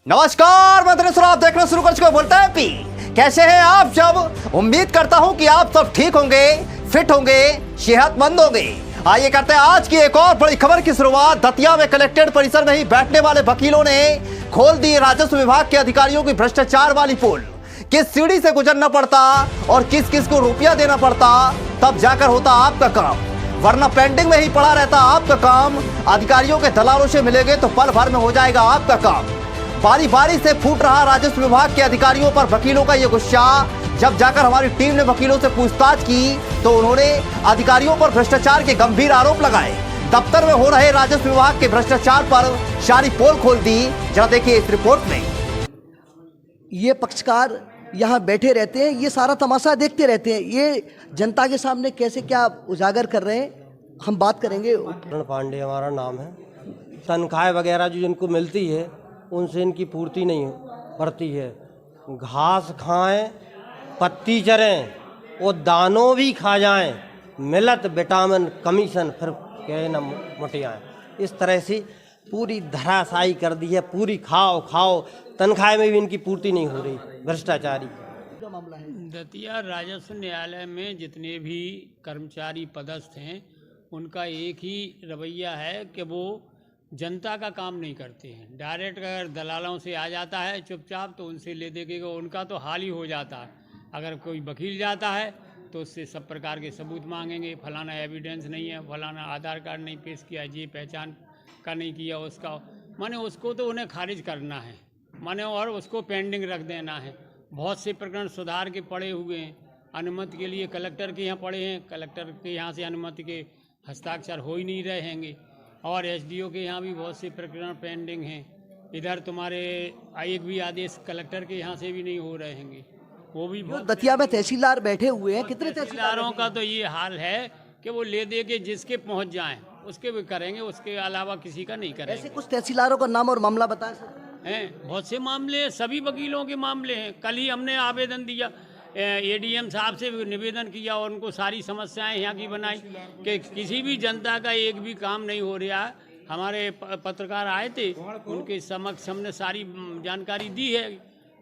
नमस्कार, मैं दिनेश और आप देखना शुरू कर चुके बोलते हैं पी। कैसे हैं आप सब? उम्मीद करता हूं कि आप सब ठीक होंगे, फिट होंगे, सेहतमंद होंगे। आइए करते हैं आज की एक और बड़ी खबर की शुरुआत। दतिया में कलेक्ट्रेट परिसर में ही बैठने वाले वकीलों ने खोल दी राजस्व विभाग के अधिकारियों की भ्रष्टाचार वाली पोल। किस सीढ़ी से गुजरना पड़ता और किस किस को रुपया देना पड़ता, तब जाकर होता आपका काम, वरना पेंडिंग में ही पड़ा रहता आपका काम। अधिकारियों के दलालों से मिलेंगे तो पल भर में हो जाएगा आपका काम। बारी बारी से फूट रहा राजस्व विभाग के अधिकारियों पर वकीलों का यह गुस्सा। जब जाकर हमारी टीम ने वकीलों से पूछताछ की तो उन्होंने अधिकारियों पर भ्रष्टाचार के गंभीर आरोप लगाए। दफ्तर में हो रहे राजस्व विभाग के भ्रष्टाचार पर सारी पोल खोल दी। जरा देखिए इस रिपोर्ट में। ये पक्षकार यहाँ बैठे रहते हैं, ये सारा तमाशा देखते रहते हैं। ये जनता के सामने कैसे क्या उजागर कर रहे हैं, हम बात करेंगे। पांडे हमारा नाम है। तनख्वाह वगैरह जो इनको मिलती है उनसे इनकी पूर्ति नहीं पड़ती है। घास खाएं, पत्ती चरें और दानों भी खा जाएं, मिलत विटामिन कमीशन फिर कहे न मोटियाएं। इस तरह से पूरी धराशायी कर दी है। पूरी खाओ खाओ, तनख्वाह में भी इनकी पूर्ति नहीं हो रही। भ्रष्टाचारी दतिया राजस्व न्यायालय में जितने भी कर्मचारी पदस्थ हैं उनका एक ही रवैया है कि वो जनता का काम नहीं करते हैं। डायरेक्ट अगर दलालों से आ जाता है चुपचाप तो उनसे ले दे के उनका तो हाल ही हो जाता है। अगर कोई वकील जाता है तो उससे सब प्रकार के सबूत मांगेंगे, फलाना एविडेंस नहीं है, फलाना आधार कार्ड नहीं पेश किया, ये पहचान का नहीं किया उसका, माने उसको तो उन्हें खारिज करना है, माने और उसको पेंडिंग रख देना है। बहुत से प्रकरण सुधार के पड़े हुए हैं, अनुमति के लिए कलेक्टर के यहाँ पड़े हैं, कलेक्टर के यहाँ से अनुमति के हस्ताक्षर हो ही नहीं रहेंगे। और एसडीओ के यहाँ भी बहुत से प्रकरण पेंडिंग हैं। इधर तुम्हारे एक भी आदेश कलेक्टर के यहाँ से भी नहीं हो रहे हैं, वो भी बहुत। दतिया में तहसीलदार बैठे हुए हैं, कितने तहसीलदारों का तो ये हाल है कि वो ले दे के जिसके पहुँच जाएं उसके भी करेंगे, उसके अलावा किसी का नहीं करेंगे। ऐसे कुछ तहसीलदारों का नाम और मामला बताएं सर। हैं बहुत से मामले हैं, सभी वकीलों के मामले हैं। कल ही हमने आवेदन दिया, एडीएम साहब से निवेदन किया और उनको सारी समस्याएं यहाँ की बनाई कि किसी भी जनता का एक भी काम नहीं हो रहा है। हमारे पत्रकार आए थे, उनके समक्ष हमने सारी जानकारी दी है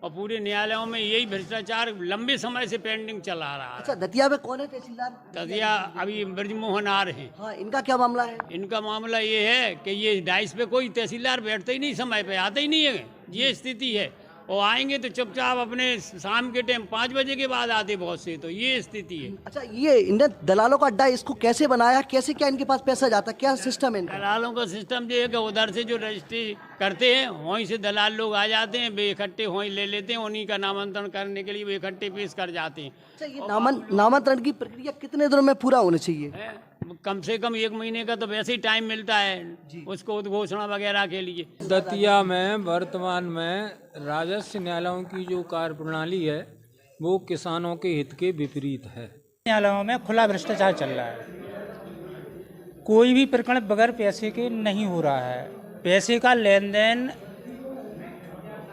और पूरे न्यायालयों में यही भ्रष्टाचार लंबे समय से पेंडिंग चला रहा है। अच्छा, दतिया में कौन है तहसीलदार? दतिया अभी ब्रजमोहन आर हैं। हाँ, इनका क्या मामला है? इनका मामला ये है कि ये डाइस पे कोई तहसीलदार बैठते ही नहीं, समय पे आते ही नहीं है, ये स्थिति है। और आएंगे तो चुपचाप अपने शाम के टाइम 5 बजे के बाद आते बहुत से, तो ये स्थिति है। अच्छा, ये इन्हें दलालों का अड्डा इसको कैसे बनाया, कैसे क्या इनके पास पैसा जाता, क्या सिस्टम है इनका? दलालों का सिस्टम ये है कि उधर से जो रजिस्ट्री करते हैं वहीं से दलाल लोग आ जाते हैं, वे इकट्ठे वहीं ले लेते हैं, उन्हीं का नामांतरण करने के लिए वे इकट्ठे पेश कर जाते हैं। अच्छा, ये नामांतरण की प्रक्रिया कितने दिनों में पूरा होना चाहिए? कम से कम 1 महीने का तो वैसे ही टाइम मिलता है उसको उद्घोषणा वगैरह के लिए। दतिया में वर्तमान में राजस्व न्यायालयों की जो कार्यप्रणाली है वो किसानों के हित के विपरीत है। न्यायालयों में खुला भ्रष्टाचार चल रहा है। कोई भी प्रकरण बगैर पैसे के नहीं हो रहा है। पैसे का लेन देन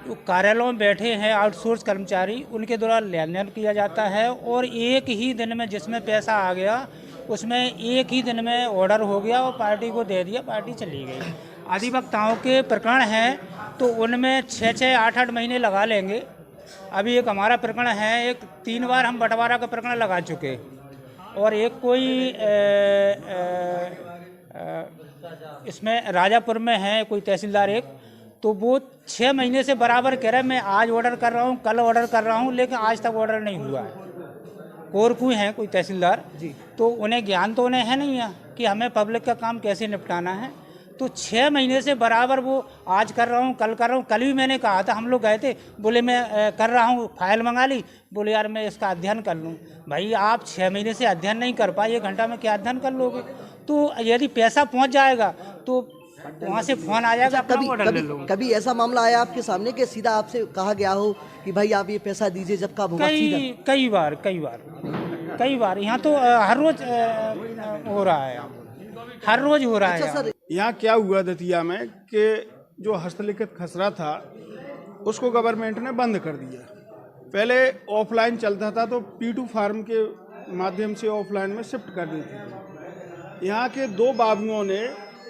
जो कार्यालयों में बैठे हैं आउटसोर्स कर्मचारी, उनके द्वारा लेन देन किया जाता है और एक ही दिन में जिसमें पैसा आ गया उसमें एक ही दिन में ऑर्डर हो गया और पार्टी को दे दिया, पार्टी चली गई। अधिवक्ताओं के प्रकरण हैं तो उनमें 6-6, 8-8 महीने लगा लेंगे। अभी एक हमारा प्रकरण है, एक 3 बार हम बंटवारा का प्रकरण लगा चुके और एक कोई इसमें राजापुर में है कोई तहसीलदार एक, तो वो 6 महीने से बराबर कह रहे हैं मैं आज ऑर्डर कर रहा हूँ, कल ऑर्डर कर रहा हूँ, लेकिन आज तक ऑर्डर नहीं हुआ है। और कोई हैं कोई तहसीलदार जी, तो उन्हें ज्ञान तो उन्हें है नहीं है कि हमें पब्लिक का काम कैसे निपटाना है। तो 6 महीने से बराबर वो आज कर रहा हूँ, कल कर रहा हूँ। कल भी मैंने कहा था, हम लोग गए थे, बोले मैं कर रहा हूँ, फाइल मंगा ली, बोले यार मैं इसका अध्ययन कर लूँ। भाई आप 6 महीने से अध्ययन नहीं कर पाए, 1 घंटा में क्या अध्ययन कर लोगे? तो यदि पैसा पहुँच जाएगा तो वहाँ से फोन आ जाएगा। कभी ऐसा मामला आया आपके सामने कि सीधा आपसे कहा गया हो कि भाई आप ये पैसा दीजिए जब का होगा? कई बार यहाँ तो हर रोज हो रहा है, हर रोज हो रहा है। अच्छा सर, यहाँ क्या हुआ दतिया में कि जो हस्तलिखित खसरा था उसको गवर्नमेंट ने बंद कर दिया। पहले ऑफलाइन चलता था तो P2 फार्म के माध्यम से ऑफलाइन में शिफ्ट कर दी थी। यहाँ के 2 बाबुओं ने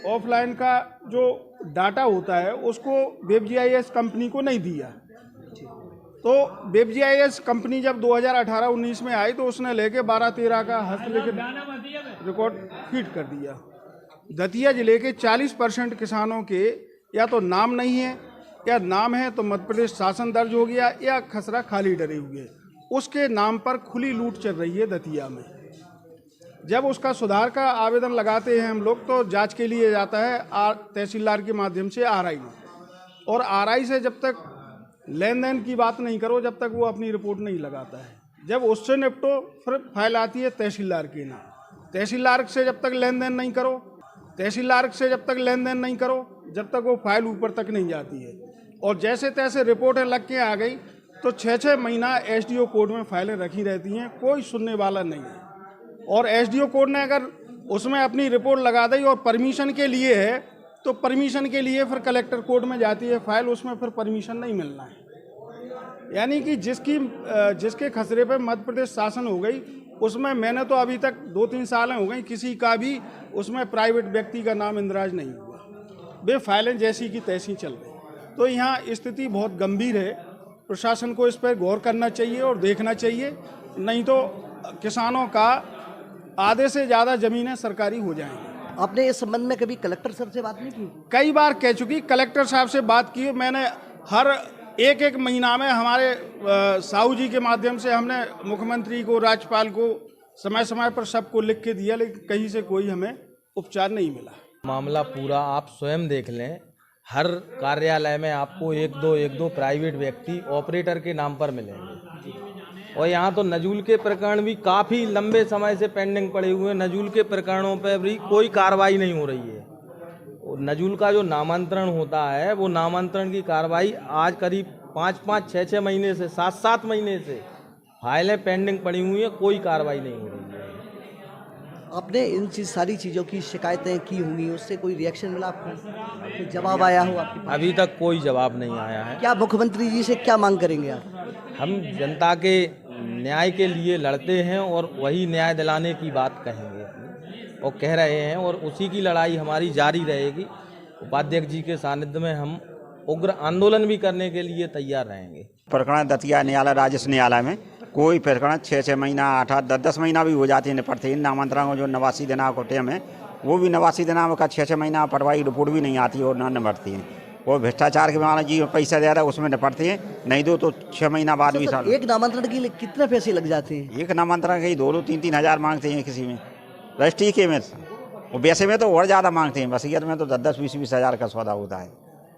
ऑफलाइन का जो डाटा होता है उसको वेब-जीआईएस कंपनी को नहीं दिया। तो वेब-जीआईएस कंपनी जब 2018-19 में आई तो उसने लेके 12-13 का हस्तलिखित रिकॉर्ड फीड कर दिया। दतिया जिले के 40% किसानों के या तो नाम नहीं है, या नाम है तो मध्य प्रदेश शासन दर्ज हो गया, या खसरा खाली डरे हुए, उसके नाम पर खुली लूट चल रही है दतिया में। जब उसका सुधार का आवेदन लगाते हैं हम लोग तो जांच के लिए जाता है तहसीलदार के माध्यम से आरआई में, और आरआई से जब तक लेन देन की बात नहीं करो जब तक वो अपनी रिपोर्ट नहीं लगाता है। जब उससे निपटो फिर फाइल आती है तहसीलदार के नाम। तहसीलदार से जब तक लेन देन नहीं करो, तहसीलदार से जब तक लेन देन नहीं करो जब तक वो फाइल ऊपर तक नहीं जाती है, और जैसे तैसे रिपोर्टें लग के आ गई तो 6-6 महीना एसडीओ कोर्ट में फाइलें रखी रहती हैं, कोई सुनने वाला नहीं है। और एसडीओ कोर्ट ने अगर उसमें अपनी रिपोर्ट लगा दी और परमिशन के लिए है तो परमिशन के लिए फिर कलेक्टर कोर्ट में जाती है फाइल, उसमें फिर परमिशन नहीं मिलना है। यानी कि जिसके खसरे पे मध्य प्रदेश शासन हो गई उसमें मैंने तो अभी तक 2-3 साल हो गई किसी का भी उसमें प्राइवेट व्यक्ति का नाम इंदराज नहीं हुआ, वे फाइलें जैसी की तैसी चल रही। तो यहाँ स्थिति बहुत गंभीर है, प्रशासन को इस पर गौर करना चाहिए और देखना चाहिए, नहीं तो किसानों का आधे से ज़्यादा ज़मीनें सरकारी हो जाएंगी। आपने इस संबंध में कभी कलेक्टर सर से बात नहीं की? कई बार कह चुकी, कलेक्टर साहब से बात की मैंने। हर एक महीना में हमारे साहू जी के माध्यम से हमने मुख्यमंत्री को, राज्यपाल को समय समय पर सबको लिख के दिया, लेकिन कहीं से कोई हमें उपचार नहीं मिला। मामला पूरा आप स्वयं देख लें, हर कार्यालय में आपको एक दो प्राइवेट व्यक्ति ऑपरेटर के नाम पर मिलेंगे, और यहाँ तो नजूल के प्रकरण भी काफ़ी लंबे समय से पेंडिंग पड़े हुए हैं। नजूल के प्रकरणों पर भी कोई कार्रवाई नहीं हो रही है। और नजूल का जो नामांतरण होता है वो नामांतरण की कार्रवाई आज करीब 5-5, 6-6 महीने से 7-7 महीने से फाइलें पेंडिंग पड़ी हुई हैं, कोई कार्रवाई नहीं हो रही है। आपने इन सारी चीज़ों की शिकायतें की होंगी, उससे कोई रिएक्शन मिला आपको? कोई जवाब आया हो आपके पास? अभी तक कोई जवाब नहीं आया है। क्या मुख्यमंत्री जी से क्या मांग करेंगे आप? हम जनता के न्याय के लिए लड़ते हैं और वही न्याय दिलाने की बात कहेंगे और कह रहे हैं, और उसी की लड़ाई हमारी जारी रहेगी। उपाध्यक्ष जी के सानिध्य में हम उग्र आंदोलन भी करने के लिए तैयार रहेंगे। प्रकरण दतिया न्यायालय, राजस्व न्यायालय में कोई प्रकरण 6-6 महीना, 8-8, 10-10 महीना भी हो जाते हैं निपटते हैं। नामांतरण को जो 89 दिनांक होते हैं वो भी 89 दिनांक का 6-6 महीना पटवाई रिपोर्ट भी नहीं आती और ना निपटती हैं। वो भ्रष्टाचार के मामले जी पैसा दे रहा है उसमें निपटते हैं, नहीं दो तो 6 महीना बाद भी साल। एक नामांतरण के लिए कितने पैसे लग जाते हैं? एक नामांतरण के 2-3 हज़ार मांगते हैं किसी में, रजिस्ट्री के में, वो वैसे में तो और ज़्यादा मांगते हैं, वसीयत में तो 10-20 हज़ार का सौदा होता है।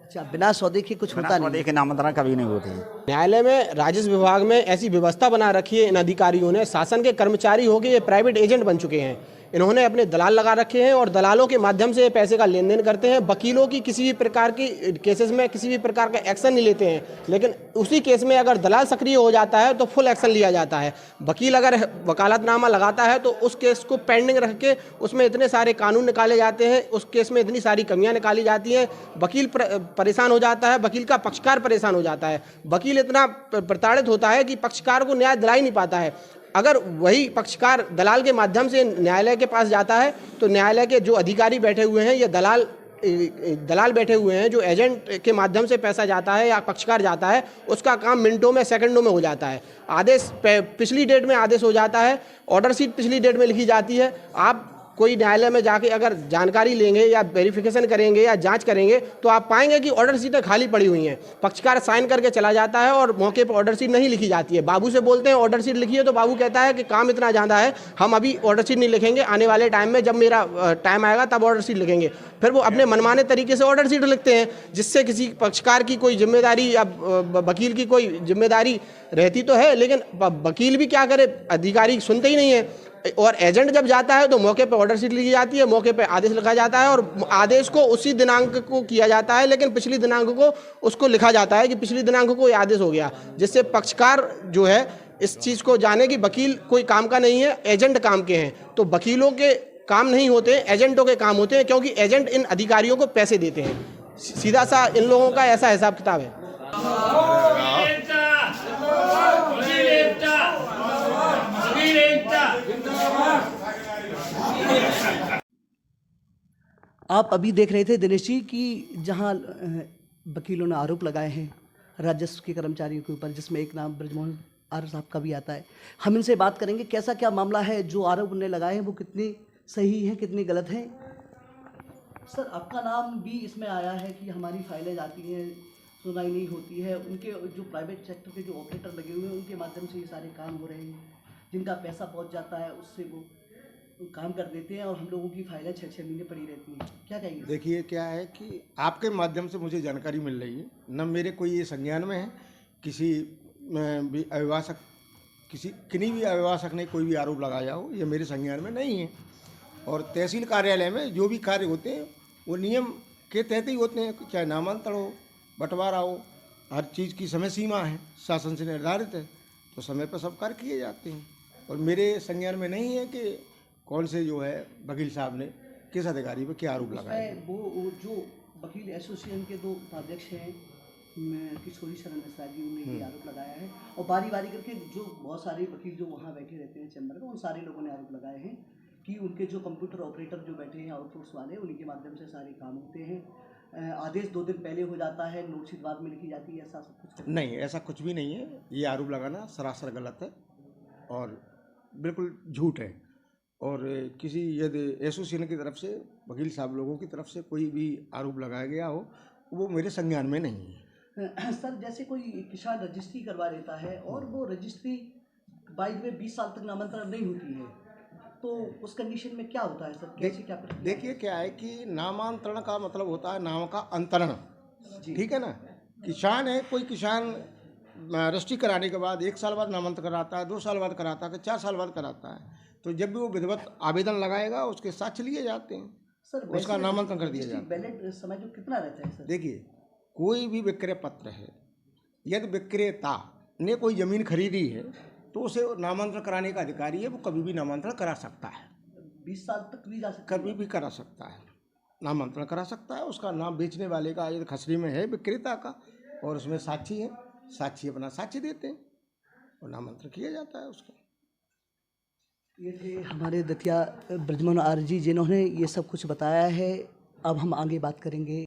अच्छा, बिना सौदे के कुछ होता नहीं? सौदे के नामांतरण कभी नहीं होते हैं। न्यायालय में राजस्व विभाग में ऐसी व्यवस्था बना रखी है इन अधिकारियों ने, शासन के कर्मचारी होकर ये प्राइवेट एजेंट बन चुके हैं। इन्होंने अपने दलाल लगा रखे हैं और दलालों के माध्यम से पैसे का लेन देन करते हैं। वकीलों की किसी भी प्रकार की केसेस में किसी भी प्रकार का एक्शन नहीं लेते हैं, लेकिन उसी केस में अगर दलाल सक्रिय हो जाता है तो फुल एक्शन लिया जाता है। वकील अगर वकालतनामा लगाता है तो उस केस को पेंडिंग रख के उसमें इतने सारे कानून निकाले जाते हैं, उस केस में इतनी सारी कमियां निकाली जाती हैं, वकील परेशान हो जाता है, वकील का पक्षकार परेशान हो जाता है, वकील इतना प्रताड़ित होता है कि पक्षकार को न्याय दिला ही नहीं पाता है। अगर वही पक्षकार दलाल के माध्यम से न्यायालय के पास जाता है तो न्यायालय के जो अधिकारी बैठे हुए हैं, ये दलाल बैठे हुए हैं, जो एजेंट के माध्यम से पैसा जाता है या पक्षकार जाता है, उसका काम मिनटों में, सेकंडों में हो जाता है। आदेश पिछली डेट में आदेश हो जाता है, ऑर्डर शीट पिछली डेट में लिखी जाती है। आप कोई न्यायालय में जाके अगर जानकारी लेंगे या वेरिफिकेशन करेंगे या जांच करेंगे तो आप पाएंगे कि ऑर्डर शीटें खाली पड़ी हुई हैं। पक्षकार साइन करके चला जाता है और मौके पर ऑर्डर शीट नहीं लिखी जाती है। बाबू से बोलते हैं ऑर्डर शीट लिखिए, तो बाबू कहता है कि काम इतना ज़्यादा है, हम अभी ऑर्डर शीट नहीं लिखेंगे, आने वाले टाइम में जब मेरा टाइम आएगा तब ऑर्डर शीट लिखेंगे। फिर वो अपने मनमाने तरीके से ऑर्डर शीट लिखते हैं, जिससे किसी पक्षकार की कोई जिम्मेदारी या वकील की कोई जिम्मेदारी रहती तो है, लेकिन वकील भी क्या करे, अधिकारी सुनते ही नहीं है। और एजेंट जब जाता है तो मौके पे ऑर्डर शीट लिखी जाती है, मौके पे आदेश लिखा जाता है और आदेश को उसी दिनांक को किया जाता है, लेकिन पिछली दिनांक को उसको लिखा जाता है कि पिछली दिनांक को ये आदेश हो गया, जिससे पक्षकार जो है इस चीज़ को जाने कि वकील कोई काम का नहीं है, एजेंट काम के हैं। तो वकीलों के काम नहीं होते, एजेंटों के काम होते हैं, क्योंकि एजेंट इन अधिकारियों को पैसे देते हैं। सीधा सा इन लोगों का ऐसा हिसाब किताब है। आप अभी देख रहे थे दिनेश जी कि जहां वकीलों ने आरोप लगाए हैं राजस्व के कर्मचारियों के ऊपर, जिसमें एक नाम ब्रजमोहन आर्य साहब का भी आता है। हम इनसे बात करेंगे कैसा क्या मामला है, जो आरोप उन्होंने लगाए हैं वो कितने सही हैं कितने गलत हैं। सर, आपका नाम भी इसमें आया है कि हमारी फाइलें जाती हैं, सुनवाई नहीं होती है। उनके जो प्राइवेट सेक्टर के जो ऑपरेटर लगे हुए हैं उनके माध्यम से ये सारे काम हो रहे हैं, जिनका पैसा पहुंच जाता है उससे वो काम कर देते हैं और हम लोगों की फाइलें 6-6 महीने पड़ी रहती हैं। क्या कहेंगे? देखिए क्या है कि आपके माध्यम से मुझे जानकारी मिल रही है, न मेरे कोई ये संज्ञान में है किसी भी अभिभाषक किन्हीं भी अभिभाषक ने कोई भी आरोप लगाया हो, ये मेरे संज्ञान में नहीं है। और तहसील कार्यालय में जो भी कार्य होते हैं वो नियम के तहत ही होते हैं, चाहे नामांतरण हो, बंटवारा हो, हर चीज़ की समय सीमा है, शासन से निर्धारित है, तो समय पर सब कार्य किए जाते हैं। और मेरे संज्ञान में नहीं है कि कौन से जो है वकील साहब ने किस अधिकारी पर क्या आरोप लगाए। वो जो वकील एसोसिएशन के 2 उपाध्यक्ष हैं किशोरी शरण मिश्रा जी, उन्होंने ये आरोप लगाया है और बारी बारी करके जो बहुत सारे वकील जो वहाँ बैठे रहते हैं चैम्बर में, उन सारे लोगों ने आरोप लगाए हैं कि उनके जो कंप्यूटर ऑपरेटर जो बैठे हैं आउटसोर्स वाले, उन्हीं के माध्यम से सारे काम होते हैं। आदेश 2 दिन पहले हो जाता है, नोटशीट बाद में लिखी जाती है, ऐसा सब कुछ नहीं, ऐसा कुछ भी नहीं है। ये आरोप लगाना सरासर गलत है और बिल्कुल झूठ है। और किसी यदि एसोसिएशन की तरफ से, वकील साहब लोगों की तरफ से कोई भी आरोप लगाया गया हो, वो मेरे संज्ञान में नहीं है। सर, जैसे कोई किसान रजिस्ट्री करवा लेता है और वो रजिस्ट्री बाइक में 20 साल तक नामांतरण नहीं होती है, तो उस कंडीशन में क्या होता है सर? कैसे क्या? देखिए क्या है कि नामांतरण का मतलब होता है नाम का अंतरण, ठीक है ना। किसान है, कोई किसान रजिस्ट्री कराने के बाद 1 साल बाद नामांतरण कराता है, 2 साल बाद कराता है, 4 साल बाद कराता है, तो जब भी वो विधिवत आवेदन लगाएगा उसके साक्ष्य लिए जाते हैं, सर उसका नामांतरण कर दिया जाता है। बैलेट समय जो कितना रहता है सर? देखिए, कोई भी विक्रय पत्र है, यदि विक्रेता ने कोई ज़मीन खरीदी है तो उसे नामांतरण कराने का अधिकारी है, वो कभी भी नामांतरण करा सकता है। 20 साल तक भी जा सकता है? कभी भी करा सकता है, नामांतरण करा सकता है। उसका नाम बेचने वाले का यदि खसरे में है विक्रेता का और उसमें साक्षी है, साक्षी अपना साक्षी देते हैं और नामांतरण किया जाता है उसका। ये थे हमारे दतिया ब्रजमोहन आर्य जी, जिन्होंने ये सब कुछ बताया है। अब हम आगे बात करेंगे